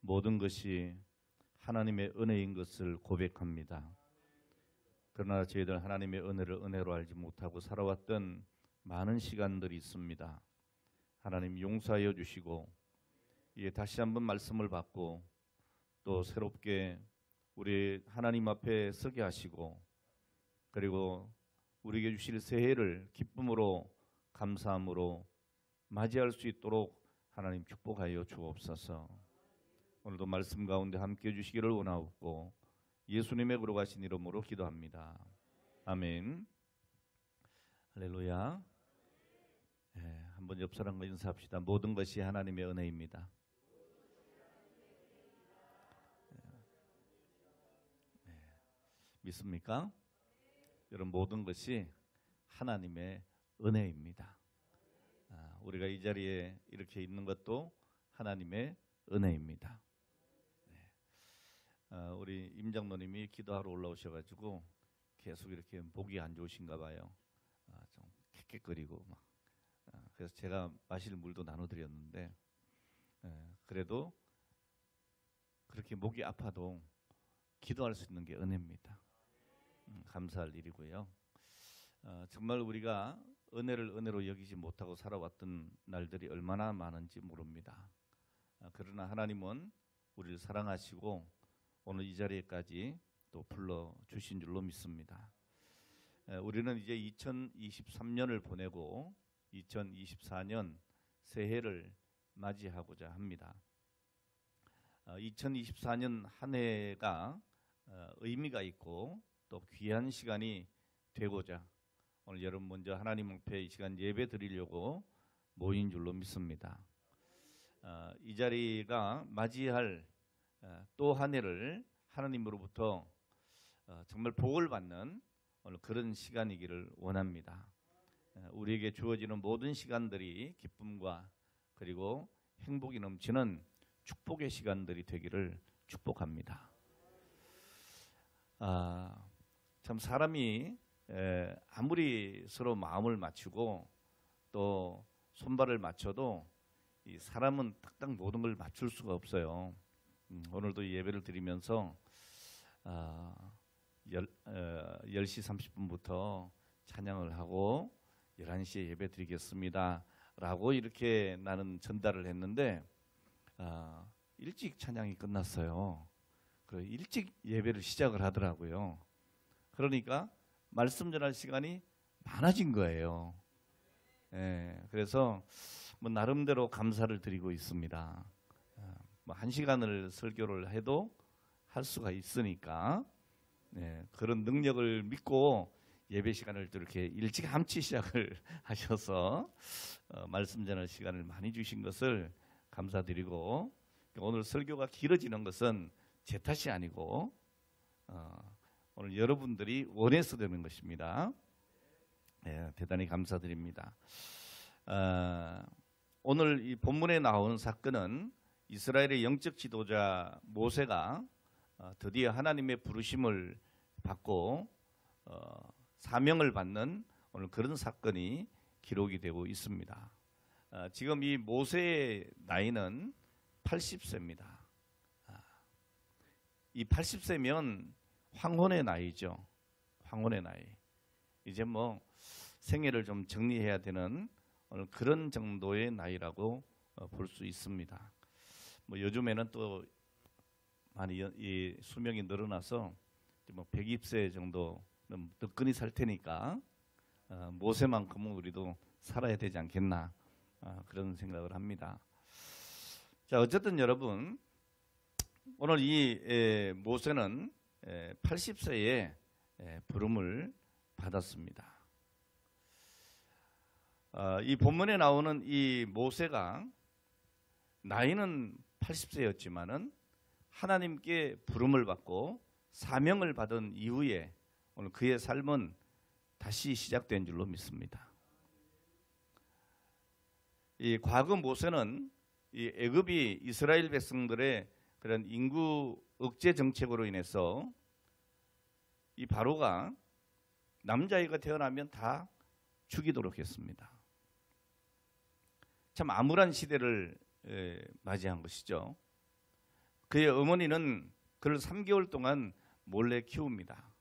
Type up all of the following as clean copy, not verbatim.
모든 것이 하나님의 은혜인 것을 고백합니다. 그러나 저희들 하나님의 은혜를 은혜로 알지 못하고 살아왔던 많은 시간들이 있습니다. 하나님 용서하여 주시고 이제 다시 한번 말씀을 받고 또 새롭게 우리 하나님 앞에 서게 하시고 그리고 우리에게 주실 새해를 기쁨으로 감사함으로 맞이할 수 있도록 하나님 축복하여 주옵소서. 오늘도 말씀 가운데 함께해 주시기를 원하옵고 예수님의 거룩하신 이름으로 기도합니다. 아멘. 할렐루야. 한번 옆 사람과 인사합시다. 모든 것이 하나님의 은혜입니다. 믿습니까? 여러분, 모든 것이 하나님의 은혜입니다. 우리가 이 자리에 이렇게 있는 것도 하나님의 은혜입니다. 우리 임 장로님이 기도하러 올라오셔가지고 계속 이렇게 목이 안 좋으신가 봐요. 좀 킥킥거리고 막. 그래서 제가 마실 물도 나눠드렸는데 그래도 그렇게 목이 아파도 기도할 수 있는 게 은혜입니다. 감사할 일이고요. 정말 우리가 은혜를 은혜로 여기지 못하고 살아왔던 날들이 얼마나 많은지 모릅니다. 그러나 하나님은 우리를 사랑하시고 오늘 이 자리에까지 또 불러주신 줄로 믿습니다. 우리는 이제 2023년을 보내고 2024년 새해를 맞이하고자 합니다. 2024년 한 해가 의미가 있고 또 귀한 시간이 되고자 오늘 여러분 먼저 하나님 앞에 이 시간 예배 드리려고 모인 줄로 믿습니다. 이 자리가 맞이할 또 한 해를 하나님으로부터 정말 복을 받는 오늘 그런 시간이기를 원합니다. 우리에게 주어지는 모든 시간들이 기쁨과 그리고 행복이 넘치는 축복의 시간들이 되기를 축복합니다. 참 사람이 아무리 서로 마음을 맞추고 또 손발을 맞춰도 이 사람은 딱딱 모든 걸 맞출 수가 없어요. 오늘도 예배를 드리면서 10시 30분부터 찬양을 하고 11시에 예배 드리겠습니다 라고 이렇게 나는 전달을 했는데 일찍 찬양이 끝났어요. 일찍 예배를 시작을 하더라고요. 그러니까 말씀 전할 시간이 많아진 거예요. 그래서 뭐 나름대로 감사를 드리고 있습니다. 뭐 1시간을 설교를 해도 할 수가 있으니까 그런 능력을 믿고 예배 시간을 또 이렇게 일찌감치 시작을 하셔서 말씀 전할 시간을 많이 주신 것을 감사드리고 오늘 설교가 길어지는 것은 제 탓이 아니고 오늘 여러분들이 원해서 되는 것입니다. 대단히 감사드립니다. 오늘 이 본문에 나오는 사건은 이스라엘의 영적 지도자 모세가 드디어 하나님의 부르심을 받고 사명을 받는 오늘 그런 사건이 기록이 되고 있습니다. 지금 이 모세의 나이는 80세입니다. 이 80세면 황혼의 나이죠. 황혼의 나이. 이제 뭐 생애를 좀 정리해야 되는 오늘 그런 정도의 나이라고 볼 수 있습니다. 뭐 요즘에는 또 많이 이 수명이 늘어나서 뭐 120세 정도는 든든히 살 테니까 모세만큼은 우리도 살아야 되지 않겠나 그런 생각을 합니다. 자, 어쨌든 여러분 오늘 이 모세는 80세에 부름을 받았습니다. 이 본문에 나오는 이 모세가 나이는 80세였지만은 하나님께 부름을 받고 사명을 받은 이후에 오늘 그의 삶은 다시 시작된 줄로 믿습니다. 이 과거 모세는 이 애굽이 이스라엘 백성들의 그런 인구 억제 정책으로 인해서 이 바로가 남자아이가 태어나면 다 죽이도록 했습니다. 참 암울한 시대를 맞이한 것이죠. 그의 어머니는 그를 3개월 동안 몰래 키웁니다.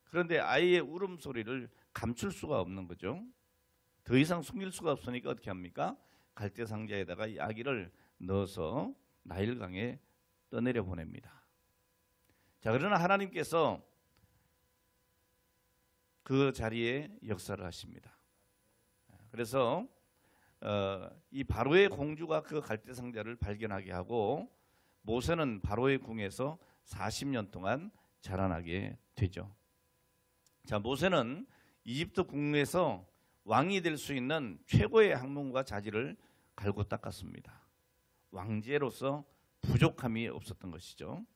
그런데 아이의 울음소리를 감출 수가 없는 거죠. 더 이상 숨길 수가 없으니까 어떻게 합니까? 갈대 상자에다가 이 아기를 넣어서 나일강에 떠내려 보냅니다. 자, 그러나 하나님께서 그 자리에 역사를 하십니다. 그래서 이 바로의 공주가 그 갈대 상자를 발견하게 하고 모세는 바로의 궁에서 40년 동안 자라나게 되죠. 자, 모세는 이집트 궁에서 왕이 될 수 있는 최고의 학문과 자질을 갈고 닦았습니다. 왕제로서 부족함이 없었던 것이죠.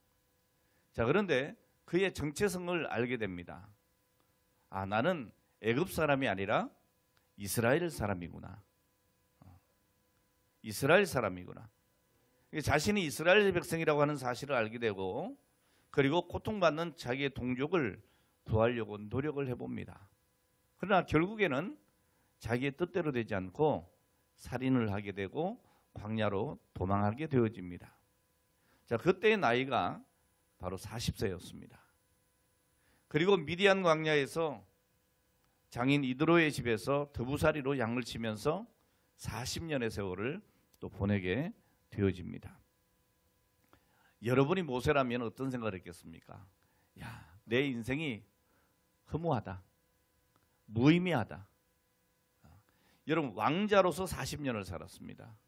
자, 그런데 그의 정체성을 알게 됩니다. 아, 나는 애굽 사람이 아니라 이스라엘 사람이구나. 이스라엘 사람이구나. 자신이 이스라엘 백성이라고 하는 사실을 알게 되고, 그리고 고통받는 자기의 동족을 구하려고 노력을 해봅니다. 그러나 결국에는 자기의 뜻대로 되지 않고 살인을 하게 되고 광야로 도망하게 되어집니다. 자, 그때의 나이가 바로 40세였습니다. 그리고 미디안 광야에서 장인 이드로의 집에서 더부살이로 양을 치면서 40년의 세월을 또 보내게 되어집니다. 여러분이 모세라면 어떤 생각을 했겠습니까? 야, 내 인생이 허무하다, 무의미하다. 여러분, 왕자로서 40년을 살았습니다.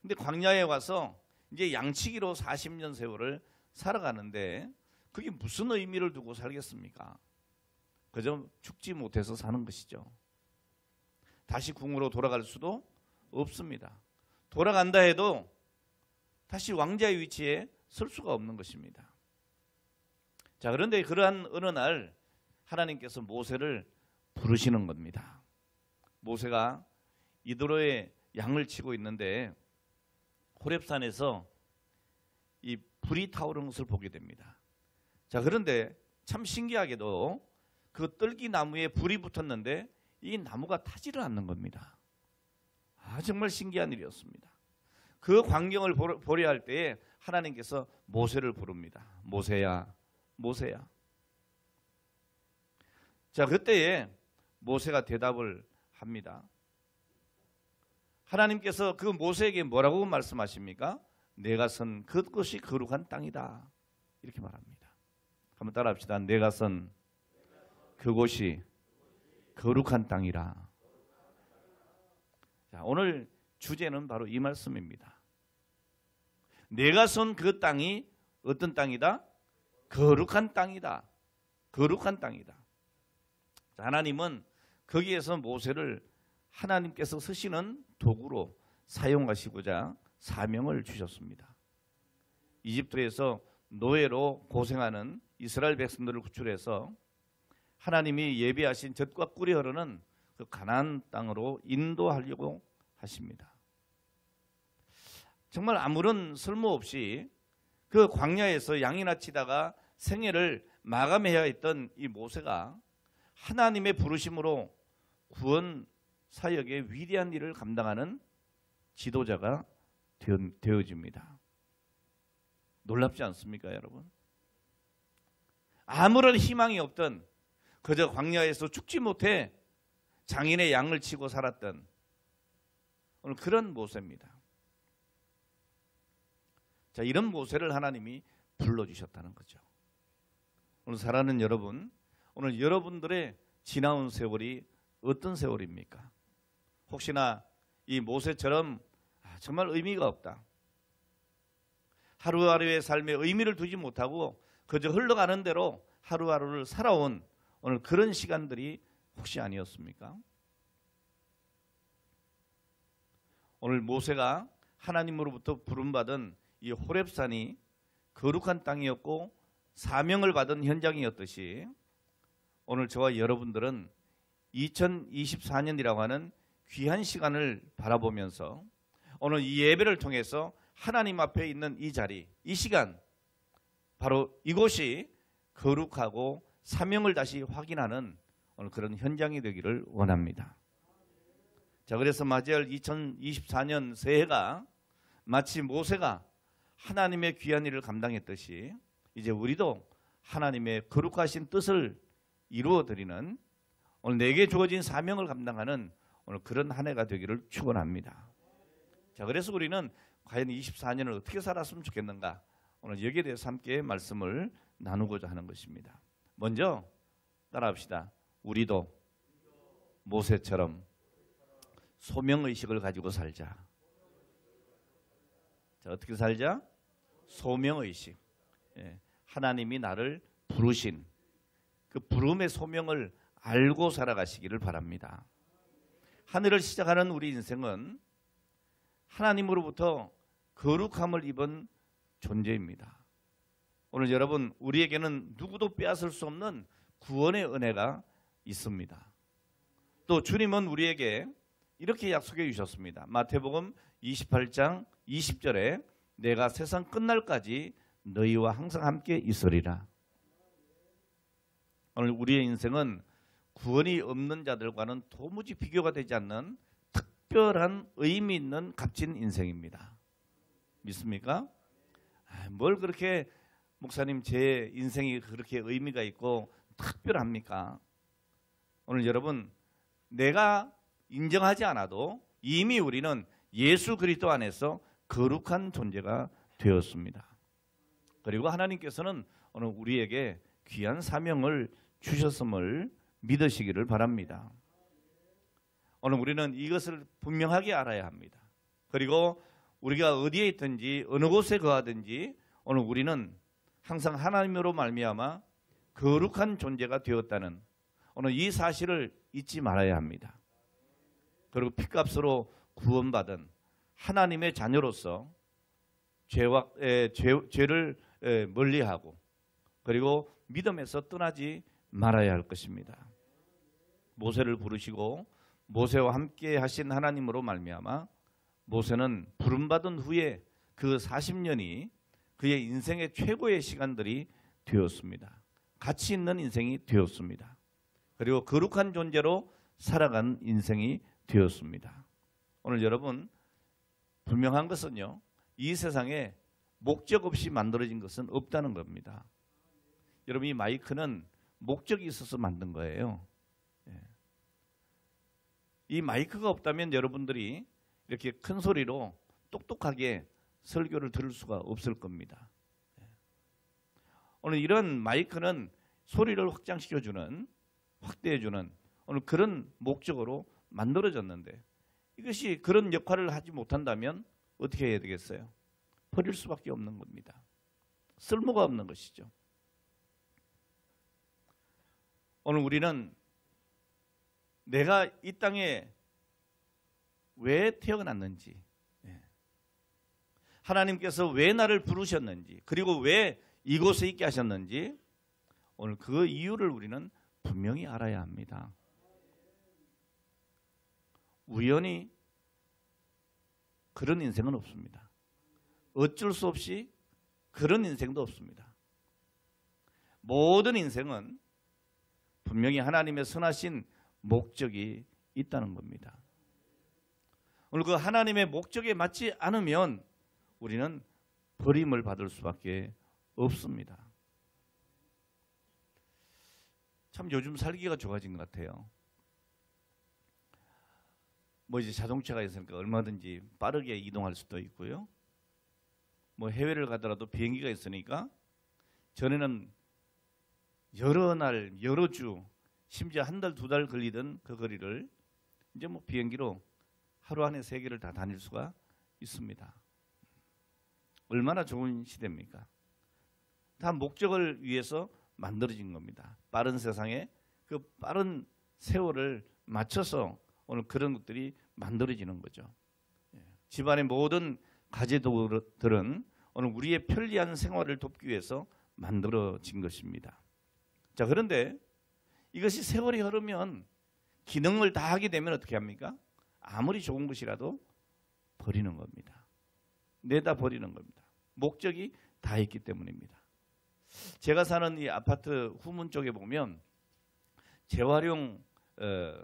근데 광야에 와서 이제 양치기로 40년 세월을 살아가는데 그게 무슨 의미를 두고 살겠습니까? 그저 죽지 못해서 사는 것이죠. 다시 궁으로 돌아갈 수도 없습니다. 돌아간다 해도 다시 왕자의 위치에 설 수가 없는 것입니다. 자, 그런데 그러한 어느 날 하나님께서 모세를 부르시는 겁니다. 모세가 이드로의 양을 치고 있는데 호렙산에서 이 불이 타오르는 것을 보게 됩니다. 자, 그런데 참 신기하게도 그 뜰기 나무에 불이 붙었는데 이 나무가 타지를 않는 겁니다. 아, 정말 신기한 일이었습니다. 그 광경을 보려 할 때에 하나님께서 모세를 부릅니다. 모세야, 모세야. 자, 그때에 모세가 대답을 합니다. 하나님께서 그 모세에게 뭐라고 말씀하십니까? 내가 선 그것이 거룩한 땅이다, 이렇게 말합니다. 한번 따라합시다. 내가 선 그곳이 거룩한 땅이라. 자, 오늘 주제는 바로 이 말씀입니다. 내가 선 그 땅이 어떤 땅이다? 거룩한 땅이다. 거룩한 땅이다. 자, 하나님은 거기에서 모세를 하나님께서 쓰시는 도구로 사용하시고자 사명을 주셨습니다. 이집트에서 노예로 고생하는 이스라엘 백성들을 구출해서 하나님이 예비하신 젖과 꿀이 흐르는 그 가나안 땅으로 인도하려고 하십니다. 정말 아무런 쓸모없이 그 광야에서 양이나 치다가 생애를 마감해야 했던 이 모세가 하나님의 부르심으로 구원 사역의 위대한 일을 감당하는 지도자가 되어집니다. 놀랍지 않습니까, 여러분? 아무런 희망이 없던, 그저 광야에서 죽지 못해 장인의 양을 치고 살았던 오늘 그런 모세입니다. 자, 이런 모세를 하나님이 불러주셨다는 거죠. 오늘 사랑하는 여러분, 오늘 여러분들의 지나온 세월이 어떤 세월입니까? 혹시나 이 모세처럼 정말 의미가 없다, 하루하루의 삶에 의미를 두지 못하고 그저 흘러가는 대로 하루하루를 살아온 오늘 그런 시간들이 혹시 아니었습니까? 오늘 모세가 하나님으로부터 부름받은 이 호렙산이 거룩한 땅이었고 사명을 받은 현장이었듯이 오늘 저와 여러분들은 2024년이라고 하는 귀한 시간을 바라보면서 오늘 이 예배를 통해서 하나님 앞에 있는 이 자리, 이 시간, 바로 이곳이 거룩하고 사명을 다시 확인하는 오늘 그런 현장이 되기를 원합니다. 자, 그래서 맞이할 2024년 새해가 마치 모세가 하나님의 귀한 일을 감당했듯이 이제 우리도 하나님의 거룩하신 뜻을 이루어드리는 오늘 내게 주어진 사명을 감당하는 오늘 그런 한 해가 되기를 축원합니다. 자, 그래서 우리는 과연 24년을 어떻게 살았으면 좋겠는가? 오늘 여기에 대해서 함께 말씀을 나누고자 하는 것입니다. 먼저 따라합시다. 우리도 모세처럼 소명의식을 가지고 살자. 자, 어떻게 살자? 소명의식. 예, 하나님이 나를 부르신 그 부름의 소명을 알고 살아가시기를 바랍니다. 하늘을 시작하는 우리 인생은 하나님으로부터 거룩함을 입은 존재입니다. 오늘 여러분, 우리에게는 누구도 빼앗을 수 없는 구원의 은혜가 있습니다. 또 주님은 우리에게 이렇게 약속해 주셨습니다. 마태복음 28장 20절에 내가 세상 끝날까지 너희와 항상 함께 있으리라. 오늘 우리의 인생은 구원이 없는 자들과는 도무지 비교가 되지 않는 특별한 의미 있는 값진 인생입니다. 믿습니까? 뭘 그렇게 목사님 제 인생이 그렇게 의미가 있고 특별합니까? 오늘 여러분, 내가 인정하지 않아도 이미 우리는 예수 그리스도 안에서 거룩한 존재가 되었습니다. 그리고 하나님께서는 오늘 우리에게 귀한 사명을 주셨음을 믿으시기를 바랍니다. 오늘 우리는 이것을 분명하게 알아야 합니다. 그리고 우리가 어디에 있든지 어느 곳에 거하든지 오늘 우리는 항상 하나님으로 말미암아 거룩한 존재가 되었다는 오늘 이 사실을 잊지 말아야 합니다. 그리고 피값으로 구원받은 하나님의 자녀로서 죄를 멀리하고 그리고 믿음에서 떠나지 말아야 할 것입니다. 모세를 부르시고 모세와 함께 하신 하나님으로 말미암아 모세는 부름받은 후에 그 40년이 그의 인생의 최고의 시간들이 되었습니다. 가치 있는 인생이 되었습니다. 그리고 거룩한 존재로 살아간 인생이 되었습니다. 오늘 여러분, 분명한 것은요, 이 세상에 목적 없이 만들어진 것은 없다는 겁니다. 여러분, 이 마이크는 목적이 있어서 만든 거예요. 이 마이크가 없다면 여러분들이 이렇게 큰 소리로 똑똑하게 설교를 들을 수가 없을 겁니다. 오늘 이런 마이크는 소리를 확장시켜주는, 확대해주는 오늘 그런 목적으로 만들어졌는데 이것이 그런 역할을 하지 못한다면 어떻게 해야 되겠어요? 버릴 수밖에 없는 겁니다. 쓸모가 없는 것이죠. 오늘 우리는 내가 이 땅에 왜 태어났는지, 하나님께서 왜 나를 부르셨는지, 그리고 왜 이곳에 있게 하셨는지 오늘 그 이유를 우리는 분명히 알아야 합니다. 우연히 그런 인생은 없습니다. 어쩔 수 없이 그런 인생도 없습니다. 모든 인생은 분명히 하나님의 선하신 목적이 있다는 겁니다. 오늘 그 하나님의 목적에 맞지 않으면 우리는 버림을 받을 수밖에 없습니다. 참 요즘 살기가 좋아진 것 같아요. 뭐 이제 자동차가 있으니까 얼마든지 빠르게 이동할 수도 있고요. 뭐 해외를 가더라도 비행기가 있으니까 전에는 여러 날, 여러 주, 심지어 한 달, 두 달 걸리던 그 거리를 이제 뭐 비행기로 하루 안에 세계를 다 다닐 수가 있습니다. 얼마나 좋은 시대입니까? 다 목적을 위해서 만들어진 겁니다. 빠른 세상에 그 빠른 세월을 맞춰서 오늘 그런 것들이 만들어지는 거죠. 집안의 모든 가재도들은 오늘 우리의 편리한 생활을 돕기 위해서 만들어진 것입니다. 자, 그런데 이것이 세월이 흐르면 기능을 다 하게 되면 어떻게 합니까? 아무리 좋은 것이라도 버리는 겁니다. 내다 버리는 겁니다. 목적이 다 있기 때문입니다. 제가 사는 이 아파트 후문 쪽에 보면 재활용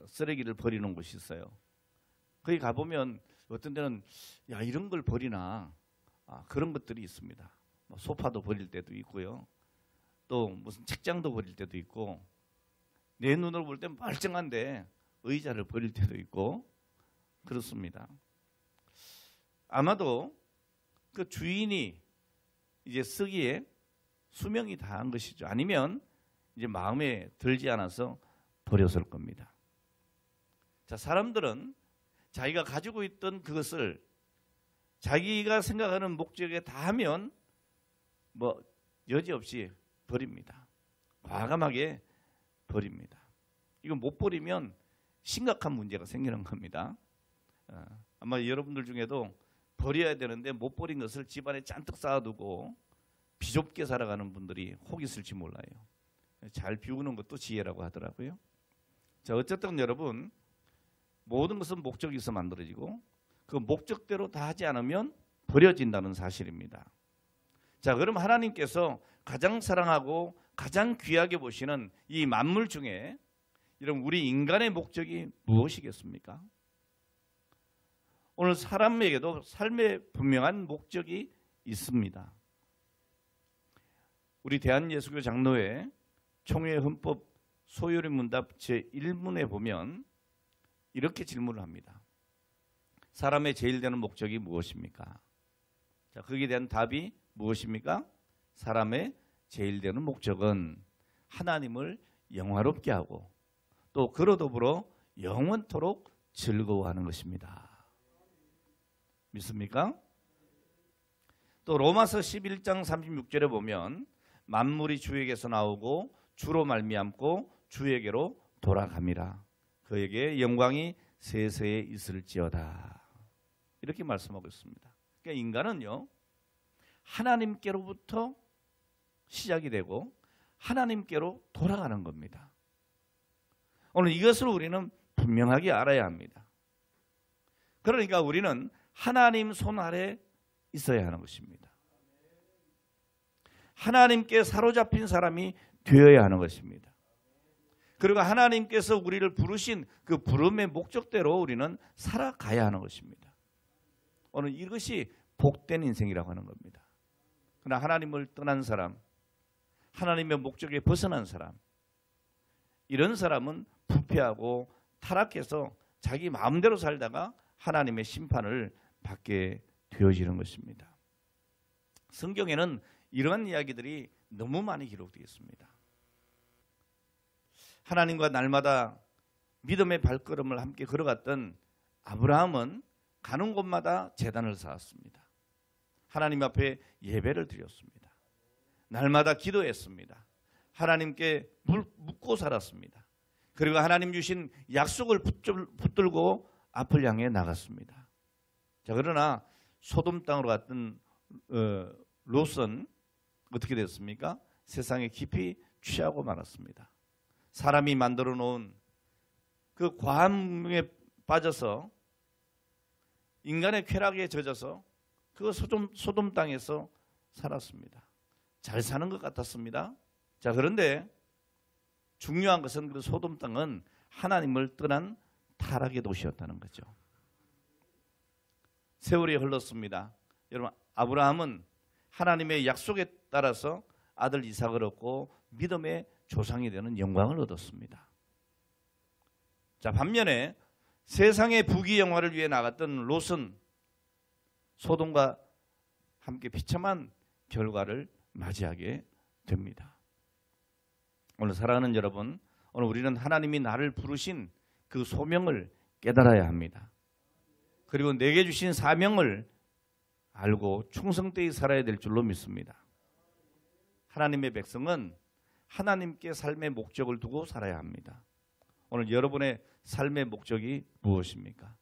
쓰레기를 버리는 곳이 있어요. 거기 가보면 어떤 데는 야, 이런 걸 버리나, 그런 것들이 있습니다. 뭐 소파도 버릴 때도 있고요. 또 무슨 책장도 버릴 때도 있고, 내 눈으로 볼 때 멀쩡한데 의자를 버릴 때도 있고 그렇습니다. 아마도 그 주인이 이제 쓰기에 수명이 다한 것이죠. 아니면 이제 마음에 들지 않아서 버렸을 겁니다. 자, 사람들은 자기가 가지고 있던 그것을 자기가 생각하는 목적에 다 하면 뭐 여지없이 버립니다. 과감하게 버립니다. 이거 못 버리면 심각한 문제가 생기는 겁니다. 아마 여러분들 중에도 버려야 되는데 못 버린 것을 집안에 잔뜩 쌓아두고 비좁게 살아가는 분들이 혹 있을지 몰라요. 잘 비우는 것도 지혜라고 하더라고요. 자, 어쨌든 여러분, 모든 것은 목적이 있어 만들어지고 그 목적대로 다 하지 않으면 버려진다는 사실입니다. 자, 그럼 하나님께서 가장 사랑하고 가장 귀하게 보시는 이 만물 중에 이런 우리 인간의 목적이 무엇이겠습니까? 오늘 사람에게도 삶의 분명한 목적이 있습니다. 우리 대한예수교 장로회 총회 헌법 소요리 문답 제1문에 보면 이렇게 질문을 합니다. 사람의 제일 되는 목적이 무엇입니까? 자, 거기에 대한 답이 무엇입니까? 사람의 제일 되는 목적은 하나님을 영화롭게 하고 또 그로 더불어 영원토록 즐거워하는 것입니다. 믿습니까? 또 로마서 11장 36절에 보면 만물이 주에게서 나오고 주로 말미암고 주에게로 돌아갑니다. 그에게 영광이 세세에 있을지어다. 이렇게 말씀하고 있습니다. 그러니까 인간은요, 하나님께로부터 시작이 되고 하나님께로 돌아가는 겁니다. 오늘 이것을 우리는 분명하게 알아야 합니다. 그러니까 우리는 하나님 손 아래 있어야 하는 것입니다. 하나님께 사로잡힌 사람이 되어야 하는 것입니다. 그리고 하나님께서 우리를 부르신 그 부름의 목적대로 우리는 살아가야 하는 것입니다. 오늘 이것이 복된 인생이라고 하는 겁니다. 그러나 하나님을 떠난 사람, 하나님의 목적에 벗어난 사람, 이런 사람은 부패하고 타락해서 자기 마음대로 살다가 하나님의 심판을 받게 되어지는 것입니다. 성경에는 이러한 이야기들이 너무 많이 기록되어 있습니다. 하나님과 날마다 믿음의 발걸음을 함께 걸어갔던 아브라함은 가는 곳마다 제단을 쌓았습니다. 하나님 앞에 예배를 드렸습니다. 날마다 기도했습니다. 하나님께 묻고 살았습니다. 그리고 하나님 주신 약속을 붙들고 앞을 향해 나갔습니다. 자, 그러나 소돔 땅으로 갔던 롯은 어떻게 됐습니까? 세상에 깊이 취하고 말았습니다. 사람이 만들어 놓은 그 과함에 빠져서 인간의 쾌락에 젖어서 그 소돔 땅에서 살았습니다. 잘 사는 것 같았습니다. 자, 그런데 중요한 것은 그 소돔 땅은 하나님을 떠난 타락의 도시였다는 거죠. 세월이 흘렀습니다. 여러분, 아브라함은 하나님의 약속에 따라서 아들 이삭을 얻고 믿음의 조상이 되는 영광을 얻었습니다. 자, 반면에 세상의 부귀영화를 위해 나갔던 롯은 소돔과 함께 비참한 결과를 맞이하게 됩니다. 오늘 사랑하는 여러분, 오늘 우리는 하나님이 나를 부르신 그 소명을 깨달아야 합니다. 그리고 내게 주신 사명을 알고 충성되이 살아야 될 줄로 믿습니다. 하나님의 백성은 하나님께 삶의 목적을 두고 살아야 합니다. 오늘 여러분의 삶의 목적이 무엇입니까?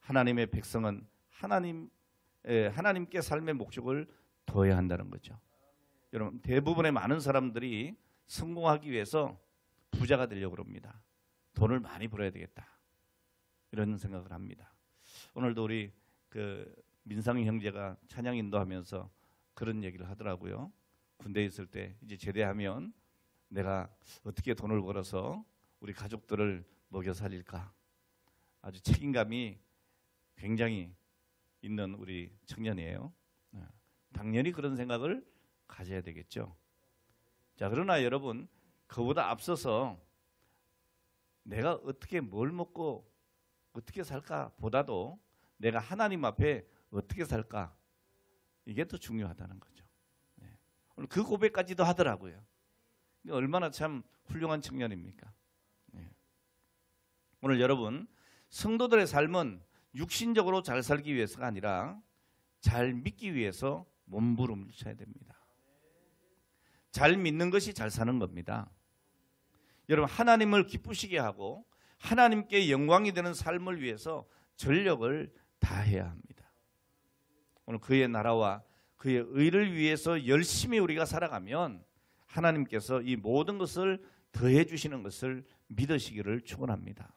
하나님의 백성은 하나님께 삶의 목적을 둬야 한다는 거죠. 여러분, 대부분의 많은 사람들이 성공하기 위해서 부자가 되려고 합니다. 돈을 많이 벌어야 되겠다, 이런 생각을 합니다. 오늘도 우리 민상희 형제가 찬양 인도하면서 그런 얘기를 하더라고요. 군대에 있을 때 이제 제대하면 내가 어떻게 돈을 벌어서 우리 가족들을 먹여 살릴까, 아주 책임감이 굉장히 있는 우리 청년이에요. 당연히 그런 생각을 가져야 되겠죠. 자, 그러나 여러분, 그보다 앞서서 내가 어떻게 뭘 먹고 어떻게 살까 보다도 내가 하나님 앞에 어떻게 살까, 이게 더 중요하다는 거죠. 오늘 그 고백까지도 하더라고요. 얼마나 참 훌륭한 청년입니까? 오늘 여러분, 성도들의 삶은 육신적으로 잘 살기 위해서가 아니라 잘 믿기 위해서 몸부림을 쳐야 됩니다. 잘 믿는 것이 잘 사는 겁니다. 여러분, 하나님을 기쁘시게 하고 하나님께 영광이 되는 삶을 위해서 전력을 다해야 합니다. 오늘 그의 나라와 그의 의를 위해서 열심히 우리가 살아가면 하나님께서 이 모든 것을 더해 주시는 것을 믿으시기를 축원합니다.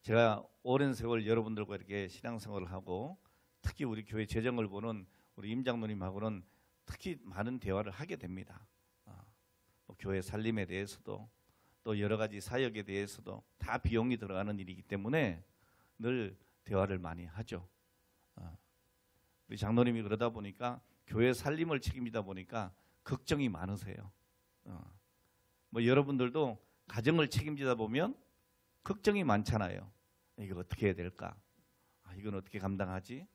제가 오랜 세월 여러분들과 이렇게 신앙생활을 하고 특히 우리 교회 재정을 보는 우리 임 장로님하고는 특히 많은 대화를 하게 됩니다. 교회 살림에 대해서도 또 여러 가지 사역에 대해서도 다 비용이 들어가는 일이기 때문에 늘 대화를 많이 하죠. 우리 장로님이 그러다 보니까 교회 살림을 책임지다 보니까 걱정이 많으세요. 뭐 여러분들도 가정을 책임지다 보면 걱정이 많잖아요. 이거 어떻게 해야 될까? 이건 어떻게 감당하지?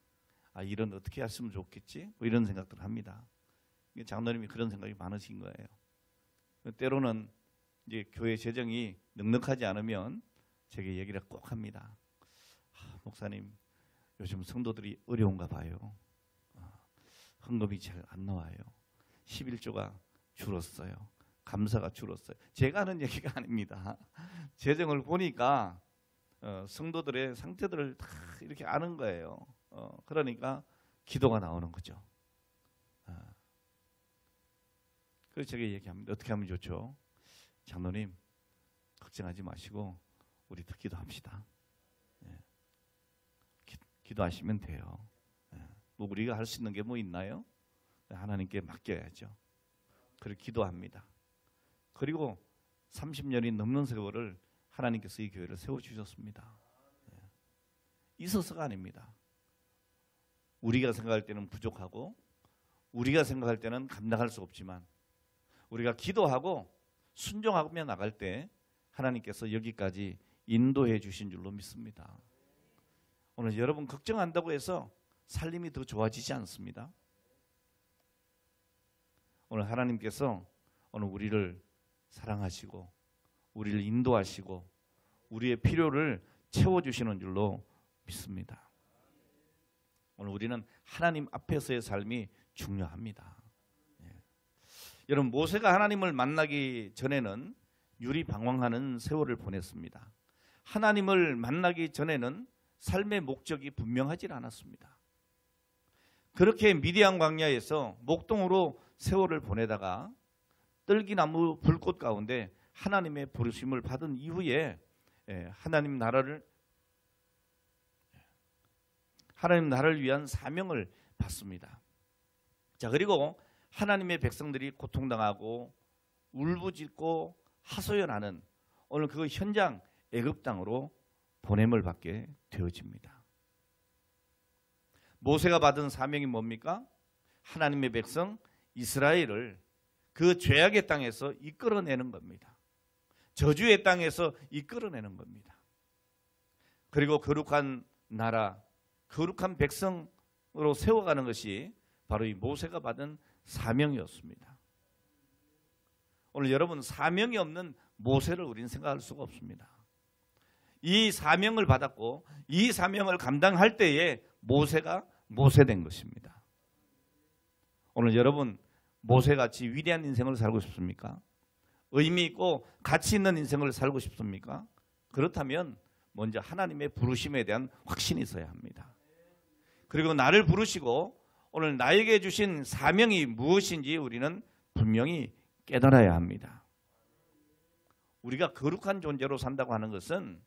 일은 어떻게 했으면 좋겠지? 뭐 이런 생각들을 합니다. 장로님이 그런 생각이 많으신 거예요. 때로는 이제 교회 재정이 넉넉하지 않으면 제게 얘기를 꼭 합니다. 목사님, 요즘 성도들이 어려운가 봐요. 헌금이 잘 안 나와요. 11조가 줄었어요. 감사가 줄었어요. 제가 하는 얘기가 아닙니다. 재정을 보니까 성도들의 상태들을 다 이렇게 아는 거예요. 그러니까 기도가 나오는 거죠. 그래서 제가 얘기합니다. 어떻게 하면 좋죠? 장로님, 걱정하지 마시고 우리 더 기도합시다. 기도하시면 돼요. 뭐 우리가 할 수 있는 게 뭐 있나요? 하나님께 맡겨야죠. 그리고 기도합니다. 그리고 30년이 넘는 세월을 하나님께서 이 교회를 세워주셨습니다. 있어서가 아닙니다. 우리가 생각할 때는 부족하고 우리가 생각할 때는 감당할 수 없지만 우리가 기도하고 순종하며 나갈 때 하나님께서 여기까지 인도해 주신 줄로 믿습니다. 오늘 여러분 걱정한다고 해서 살림이 더 좋아지지 않습니다. 오늘 하나님께서 오늘 우리를 사랑하시고 우리를 인도하시고 우리의 필요를 채워주시는 줄로 믿습니다. 오늘 우리는 하나님 앞에서의 삶이 중요합니다. 여러분, 모세가 하나님을 만나기 전에는 유리방황하는 세월을 보냈습니다. 하나님을 만나기 전에는 삶의 목적이 분명하지 않았습니다. 그렇게 미디안 광야에서 목동으로 세월을 보내다가 떨기나무 불꽃 가운데 하나님의 부르심을 받은 이후에 하나님 나라를 위한 사명을 받습니다. 자, 그리고 하나님의 백성들이 고통당하고 울부짖고 하소연하는 오늘 그 현장 애굽 땅으로 보냄을 받게 되어집니다. 모세가 받은 사명이 뭡니까? 하나님의 백성 이스라엘을 그 죄악의 땅에서 이끌어내는 겁니다. 저주의 땅에서 이끌어내는 겁니다. 그리고 거룩한 나라, 거룩한 백성으로 세워가는 것이 바로 이 모세가 받은 사명이었습니다. 오늘 여러분, 사명이 없는 모세를 우리는 생각할 수가 없습니다. 이 사명을 받았고 이 사명을 감당할 때에 모세가 모세된 것입니다. 오늘 여러분, 모세같이 위대한 인생을 살고 싶습니까? 의미 있고 가치 있는 인생을 살고 싶습니까? 그렇다면 먼저 하나님의 부르심에 대한 확신이 있어야 합니다. 그리고 나를 부르시고 오늘 나에게 주신 사명이 무엇인지 우리는 분명히 깨달아야 합니다. 우리가 거룩한 존재로 산다고 하는 것은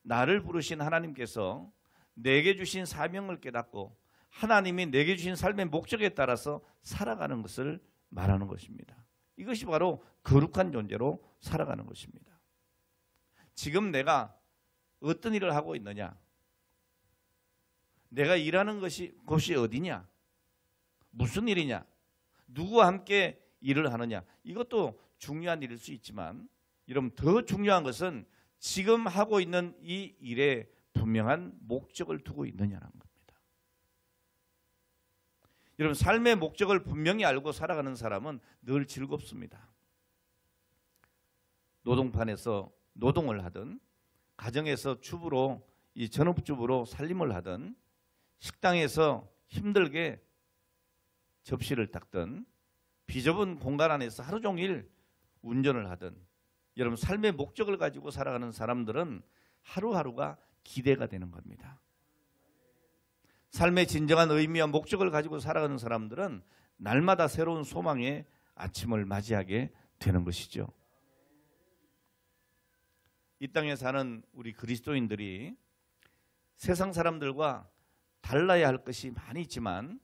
나를 부르신 하나님께서 내게 주신 사명을 깨닫고 하나님이 내게 주신 삶의 목적에 따라서 살아가는 것을 말하는 것입니다. 이것이 바로 거룩한 존재로 살아가는 것입니다. 지금 내가 어떤 일을 하고 있느냐? 내가 일하는 곳이 어디냐? 무슨 일이냐? 누구와 함께 일을 하느냐? 이것도 중요한 일일 수 있지만 여러분 더 중요한 것은 지금 하고 있는 이 일에 분명한 목적을 두고 있느냐는 겁니다. 여러분 삶의 목적을 분명히 알고 살아가는 사람은 늘 즐겁습니다. 노동판에서 노동을 하든 가정에서 주부로 이 전업주부로 살림을 하든 식당에서 힘들게 접시를 닦든 비좁은 공간 안에서 하루 종일 운전을 하든 여러분 삶의 목적을 가지고 살아가는 사람들은 하루하루가 기대가 되는 겁니다. 삶의 진정한 의미와 목적을 가지고 살아가는 사람들은 날마다 새로운 소망의 아침을 맞이하게 되는 것이죠. 이 땅에 사는 우리 그리스도인들이 세상 사람들과 달라야 할 것이 많이 있지만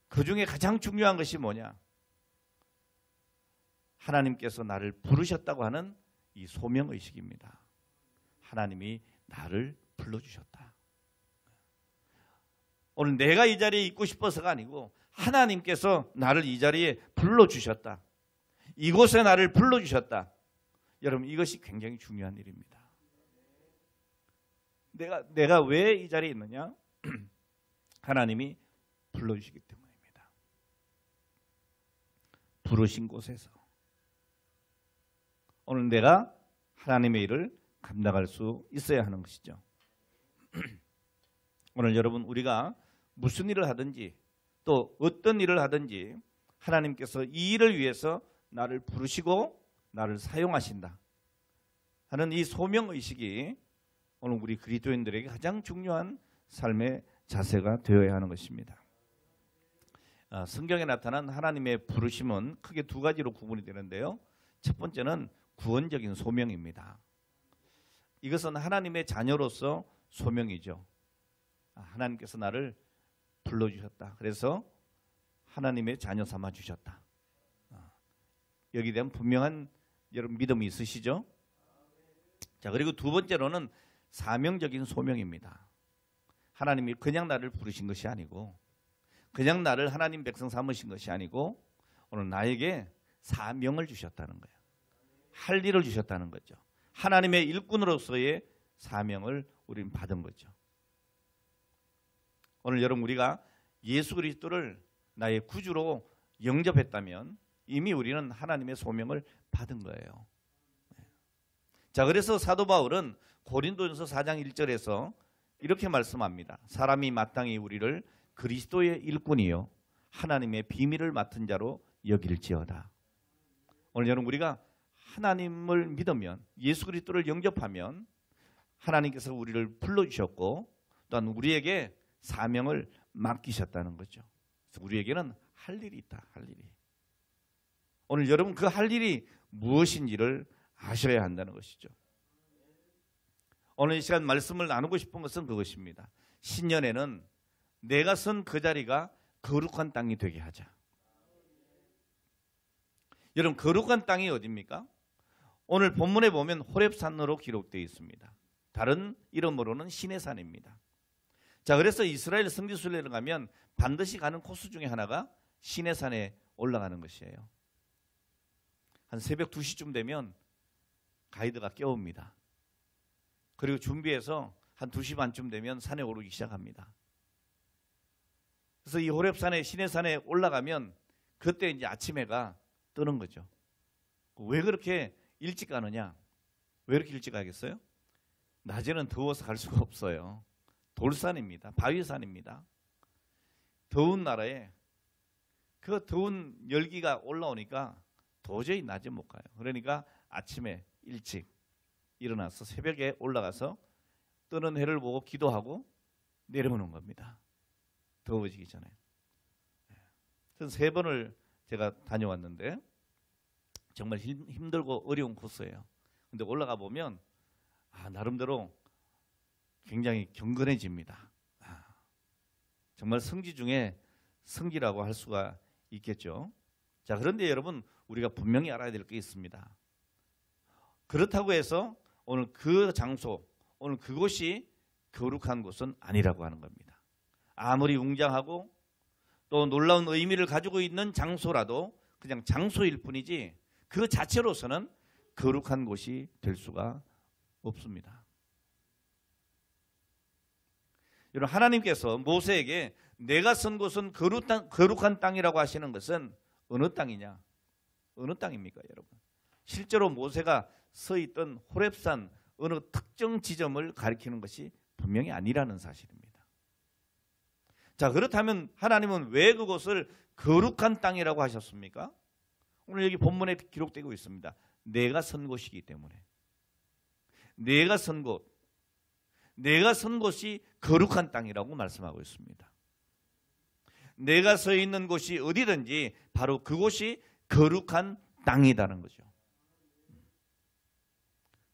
그 중에 가장 중요한 것이 뭐냐? 하나님께서 나를 부르셨다고 하는 이 소명의식입니다. 하나님이 나를 불러주셨다. 오늘 내가 이 자리에 있고 싶어서가 아니고 하나님께서 나를 이 자리에 불러주셨다. 이곳에 나를 불러주셨다. 여러분 이것이 굉장히 중요한 일입니다. 내가 왜 이 자리에 있느냐? 하나님이 불러주시기 때문입니다. 부르신 곳에서 오늘 내가 하나님의 일을 감당할 수 있어야 하는 것이죠. 오늘 여러분 우리가 무슨 일을 하든지 또 어떤 일을 하든지 하나님께서 이 일을 위해서 나를 부르시고 나를 사용하신다 하는 이 소명의식이 오늘 우리 그리스도인들에게 가장 중요한 삶의 자세가 되어야 하는 것입니다. 성경에 나타난 하나님의 부르심은 크게 두 가지로 구분이 되는데요. 첫 번째는 구원적인 소명입니다. 이것은 하나님의 자녀로서 소명이죠. 하나님께서 나를 불러주셨다. 그래서 하나님의 자녀 삼아 주셨다. 여기에 대한 분명한 여러분 믿음이 있으시죠? 자, 그리고 두 번째로는 사명적인 소명입니다. 하나님이 그냥 나를 부르신 것이 아니고 그냥 나를 하나님 백성 삼으신 것이 아니고 오늘 나에게 사명을 주셨다는 거예요. 할 일을 주셨다는 거죠. 하나님의 일꾼으로서의 사명을 우리는 받은 거죠. 오늘 여러분 우리가 예수 그리스도를 나의 구주로 영접했다면 이미 우리는 하나님의 소명을 받은 거예요. 자, 그래서 사도 바울은 고린도전서 4장 1절에서 이렇게 말씀합니다. 사람이 마땅히 우리를 그리스도의 일꾼이요 하나님의 비밀을 맡은 자로 여길지어다. 오늘 여러분 우리가 하나님을 믿으면 예수 그리스도를 영접하면 하나님께서 우리를 불러주셨고 또한 우리에게 사명을 맡기셨다는 거죠. 그래서 우리에게는 할 일이 있다. 할 일이. 오늘 여러분 그 할 일이 무엇인지를 아셔야 한다는 것이죠. 오늘 이 시간 말씀을 나누고 싶은 것은 그것입니다. 신년에는 내가 선 그 자리가 거룩한 땅이 되게 하자. 여러분 거룩한 땅이 어디입니까? 오늘 본문에 보면 호렙산으로 기록되어 있습니다. 다른 이름으로는 시내산입니다. 자, 그래서 이스라엘 성지순례를 가면 반드시 가는 코스 중에 하나가 시내산에 올라가는 것이에요. 한 새벽 2시쯤 되면 가이드가 깨웁니다. 그리고 준비해서 한 2시 반쯤 되면 산에 오르기 시작합니다. 그래서 이 호렙산에 시내산에 올라가면 그때 이제 아침 해가 뜨는 거죠. 왜 그렇게 일찍 가느냐? 왜 이렇게 일찍 가겠어요? 낮에는 더워서 갈 수가 없어요. 돌산입니다. 바위산입니다. 더운 나라에 그 더운 열기가 올라오니까 도저히 낮에 못 가요. 그러니까 아침에 일찍 일어나서 새벽에 올라가서 뜨는 해를 보고 기도하고 내려오는 겁니다. 더워지기 전에. 전 3번을 제가 다녀왔는데 정말 힘들고 어려운 코스예요. 근데 올라가 보면 나름대로 굉장히 경건해집니다. 정말 성지 중에 성지라고 할 수가 있겠죠. 자, 그런데 여러분 우리가 분명히 알아야 될 게 있습니다. 그렇다고 해서 오늘 그 장소, 오늘 그곳이 거룩한 곳은 아니라고 하는 겁니다. 아무리 웅장하고 또 놀라운 의미를 가지고 있는 장소라도 그냥 장소일 뿐이지 그 자체로서는 거룩한 곳이 될 수가 없습니다. 여러분, 하나님께서 모세에게 내가 선 곳은 거룩한 땅이라고 하시는 것은 어느 땅이냐? 어느 땅입니까, 여러분? 실제로 모세가 서 있던 호렙산 어느 특정 지점을 가리키는 것이 분명히 아니라는 사실입니다. 자, 그렇다면 하나님은 왜 그곳을 거룩한 땅이라고 하셨습니까? 오늘 여기 본문에 기록되고 있습니다. 내가 선 곳이기 때문에. 내가 선 곳, 내가 선 곳이 거룩한 땅이라고 말씀하고 있습니다. 내가 서 있는 곳이 어디든지 바로 그곳이 거룩한 땅이라는 거죠.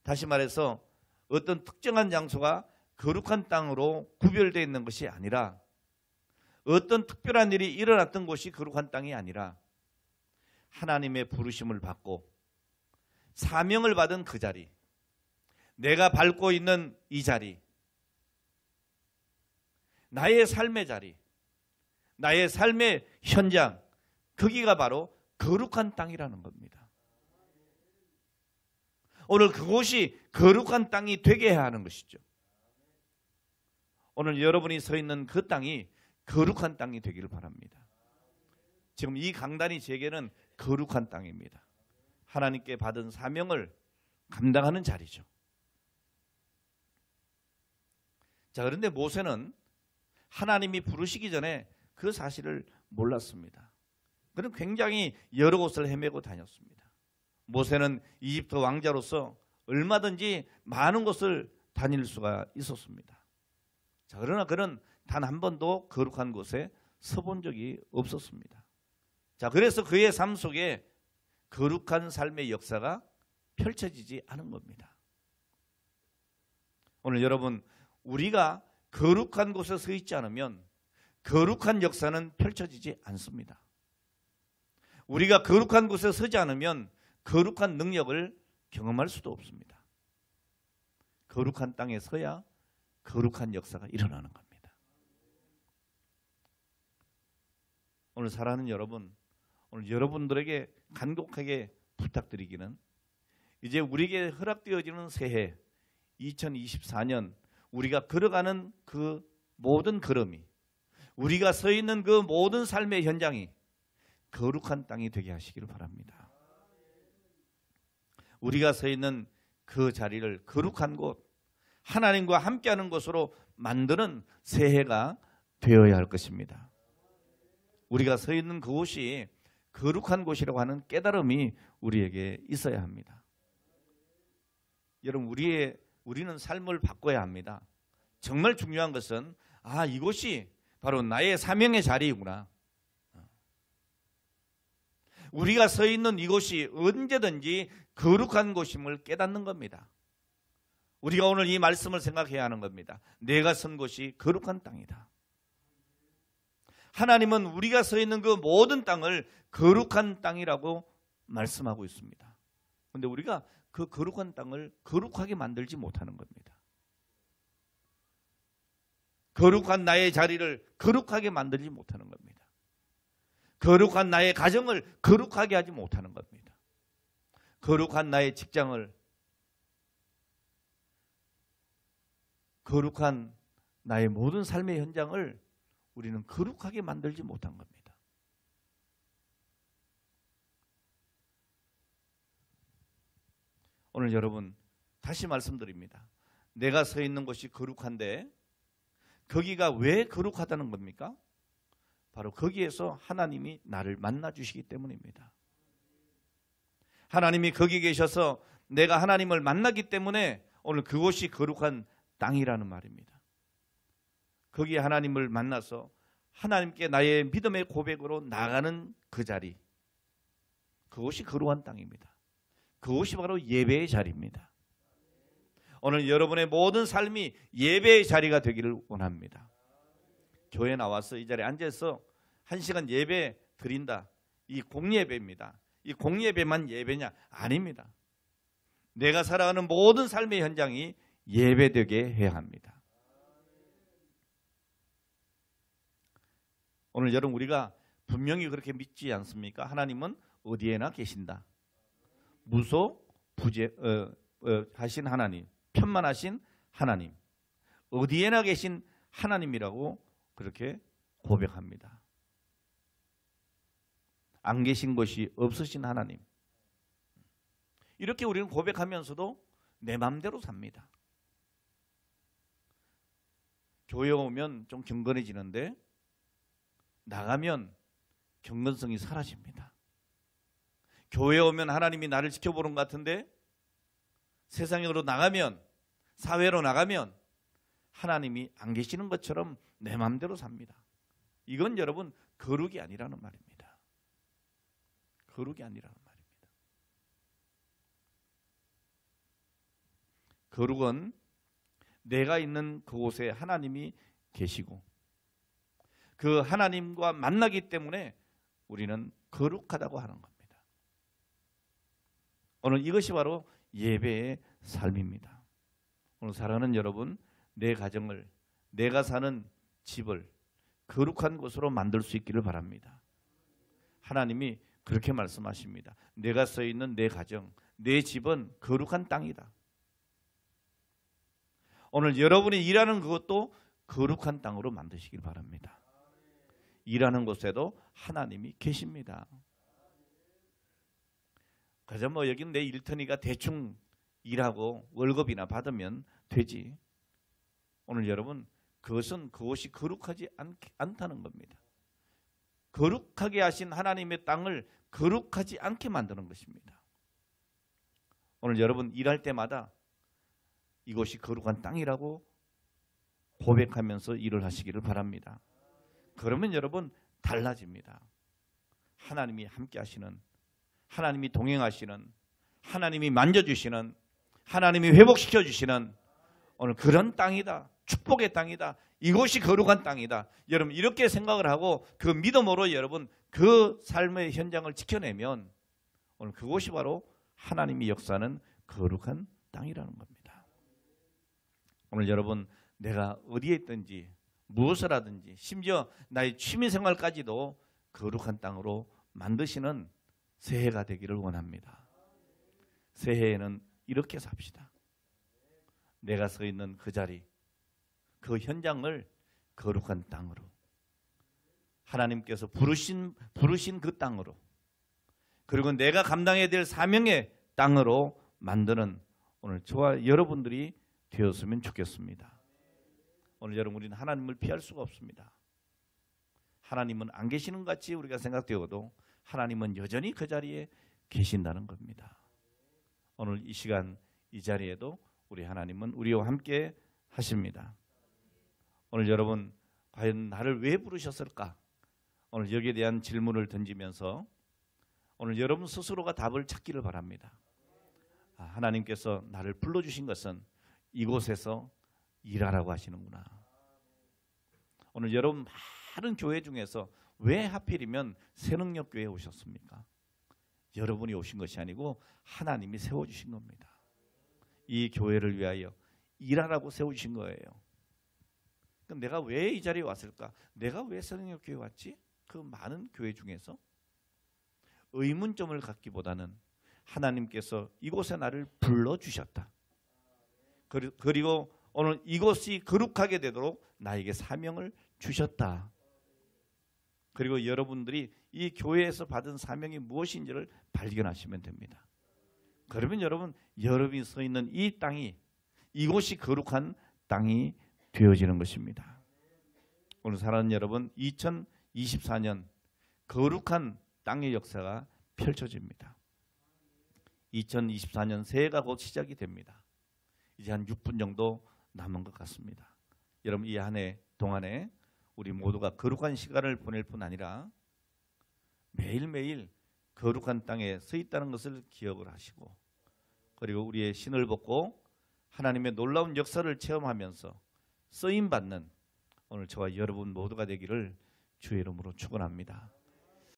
다시 말해서 어떤 특정한 장소가 거룩한 땅으로 구별되어 있는 것이 아니라 어떤 특별한 일이 일어났던 곳이 거룩한 땅이 아니라 하나님의 부르심을 받고 사명을 받은 그 자리, 내가 밟고 있는 이 자리, 나의 삶의 자리, 나의 삶의 현장, 거기가 바로 거룩한 땅이라는 겁니다. 오늘 그곳이 거룩한 땅이 되게 해야 하는 것이죠. 오늘 여러분이 서 있는 그 땅이 거룩한 땅이 되기를 바랍니다. 지금 이 강단이 제게는 거룩한 땅입니다. 하나님께 받은 사명을 감당하는 자리죠. 자, 그런데 모세는 하나님이 부르시기 전에 그 사실을 몰랐습니다. 그는 굉장히 여러 곳을 헤매고 다녔습니다. 모세는 이집트 왕자로서 얼마든지 많은 곳을 다닐 수가 있었습니다. 자, 그러나 그는 단 한 번도 거룩한 곳에 서본 적이 없었습니다. 자, 그래서 그의 삶 속에 거룩한 삶의 역사가 펼쳐지지 않은 겁니다. 오늘 여러분, 우리가 거룩한 곳에 서 있지 않으면 거룩한 역사는 펼쳐지지 않습니다. 우리가 거룩한 곳에 서지 않으면 거룩한 능력을 경험할 수도 없습니다. 거룩한 땅에 서야 거룩한 역사가 일어나는 겁니다. 오늘 사랑하는 여러분, 오늘 여러분들에게 간곡하게 부탁드리기는 이제 우리에게 허락되어지는 새해 2024년 우리가 걸어가는 그 모든 걸음이, 우리가 서 있는 그 모든 삶의 현장이 거룩한 땅이 되게 하시기를 바랍니다. 우리가 서 있는 그 자리를 거룩한 곳, 하나님과 함께하는 곳으로 만드는 새해가 되어야 할 것입니다. 우리가 서 있는 그곳이 거룩한 곳이라고 하는 깨달음이 우리에게 있어야 합니다. 여러분, 우리는 삶을 바꿔야 합니다. 정말 중요한 것은 이곳이 바로 나의 사명의 자리이구나. 우리가 서 있는 이곳이 언제든지 거룩한 곳임을 깨닫는 겁니다. 우리가 오늘 이 말씀을 생각해야 하는 겁니다. 내가 선 곳이 거룩한 땅이다. 하나님은 우리가 서 있는 그 모든 땅을 거룩한 땅이라고 말씀하고 있습니다. 그런데 우리가 그 거룩한 땅을 거룩하게 만들지 못하는 겁니다. 거룩한 나의 자리를 거룩하게 만들지 못하는 겁니다. 거룩한 나의 가정을 거룩하게 하지 못하는 겁니다. 거룩한 나의 직장을, 거룩한 나의 모든 삶의 현장을 우리는 거룩하게 만들지 못한 겁니다. 오늘 여러분, 다시 말씀드립니다. 내가 서 있는 곳이 거룩한데 거기가 왜 거룩하다는 겁니까? 바로 거기에서 하나님이 나를 만나 주시기 때문입니다. 하나님이 거기 계셔서 내가 하나님을 만나기 때문에 오늘 그곳이 거룩한 땅이라는 말입니다. 거기에 하나님을 만나서 하나님께 나의 믿음의 고백으로 나가는 그 자리, 그곳이 거룩한 땅입니다. 그곳이 바로 예배의 자리입니다. 오늘 여러분의 모든 삶이 예배의 자리가 되기를 원합니다. 교회 나와서 이 자리에 앉아서 1시간 예배 드린다. 이 공예배입니다. 이 공예배만 예배냐? 아닙니다. 내가 살아가는 모든 삶의 현장이 예배되게 해야 합니다. 오늘 여러분 우리가 분명히 그렇게 믿지 않습니까? 하나님은 어디에나 계신다. 하신 하나님, 편만하신 하나님, 어디에나 계신 하나님이라고 그렇게 고백합니다. 안 계신 것이 없으신 하나님. 이렇게 우리는 고백하면서도 내 마음대로 삽니다. 교회 오면 좀 경건해지는데 나가면 경건성이 사라집니다. 교회 오면 하나님이 나를 지켜보는 것 같은데 세상으로 나가면, 사회로 나가면 하나님이 안 계시는 것처럼 내 마음대로 삽니다. 이건 여러분 거룩이 아니라는 말입니다. 거룩이 아니라는 말입니다. 거룩은 내가 있는 그곳에 하나님이 계시고 그 하나님과 만나기 때문에 우리는 거룩하다고 하는 겁니다. 오늘 이것이 바로 예배의 삶입니다. 오늘 사랑하는 여러분, 내 가정을, 내가 사는 집을 거룩한 곳으로 만들 수 있기를 바랍니다. 하나님이 그렇게 말씀하십니다. 내가 서 있는 내 가정, 내 집은 거룩한 땅이다. 오늘 여러분이 일하는 그것도 거룩한 땅으로 만드시길 바랍니다. 일하는 곳에도 하나님이 계십니다. 그저 뭐 여긴 내 일터니까 대충 일하고 월급이나 받으면 되지. 오늘 여러분 그것은 그것이 거룩하지 않다는 겁니다. 거룩하게 하신 하나님의 땅을 거룩하지 않게 만드는 것입니다. 오늘 여러분 일할 때마다 이곳이 거룩한 땅이라고 고백하면서 일을 하시기를 바랍니다. 그러면 여러분 달라집니다. 하나님이 함께 하시는, 하나님이 동행하시는, 하나님이 만져주시는, 하나님이 회복시켜 주시는 오늘 그런 땅이다. 축복의 땅이다. 이곳이 거룩한 땅이다. 여러분 이렇게 생각을 하고 그 믿음으로 여러분 그 삶의 현장을 지켜내면 오늘 그곳이 바로 하나님이 역사하는 거룩한 땅이라는 겁니다. 오늘 여러분 내가 어디에 있든지 무엇을 하든지 심지어 나의 취미생활까지도 거룩한 땅으로 만드시는 새해가 되기를 원합니다. 새해에는 이렇게 삽시다. 내가 서 있는 그 자리, 그 현장을 거룩한 땅으로, 하나님께서 부르신 그 땅으로, 그리고 내가 감당해야 될 사명의 땅으로 만드는 오늘 저와 여러분들이 되었으면 좋겠습니다. 오늘 여러분 우리는 하나님을 피할 수가 없습니다. 하나님은 안 계시는 것 같이 우리가 생각되어도 하나님은 여전히 그 자리에 계신다는 겁니다. 오늘 이 시간 이 자리에도 우리 하나님은 우리와 함께 하십니다. 오늘 여러분 과연 나를 왜 부르셨을까? 오늘 여기에 대한 질문을 던지면서 오늘 여러분 스스로가 답을 찾기를 바랍니다. 하나님께서 나를 불러주신 것은 이곳에서 일하라고 하시는구나. 오늘 여러분 많은 교회 중에서 왜 하필이면 새능력교회에 오셨습니까? 여러분이 오신 것이 아니고 하나님이 세워주신 겁니다. 이 교회를 위하여 일하라고 세워주신 거예요. 그럼 내가 왜 이 자리에 왔을까? 내가 왜 새능력교회에 왔지? 그 많은 교회 중에서 의문점을 갖기보다는 하나님께서 이곳에 나를 불러주셨다. 그리고 오늘 이곳이 거룩하게 되도록 나에게 사명을 주셨다. 그리고 여러분들이 이 교회에서 받은 사명이 무엇인지를 발견하시면 됩니다. 그러면 여러분, 여러분이 서 있는 이 땅이, 이곳이 거룩한 땅이 되어지는 것입니다. 오늘 사랑하는 여러분, 2024년 거룩한 땅의 역사가 펼쳐집니다. 2024년 새해가 곧 시작이 됩니다. 이제 한 6분 정도 남은 것 같습니다. 여러분 이 한 해 동안에 우리 모두가 거룩한 시간을 보낼 뿐 아니라 매일매일 거룩한 땅에 서 있다는 것을 기억을 하시고, 그리고 우리의 신을 벗고 하나님의 놀라운 역사를 체험하면서 쓰임받는 오늘 저와 여러분 모두가 되기를 주의 이름으로 축원합니다.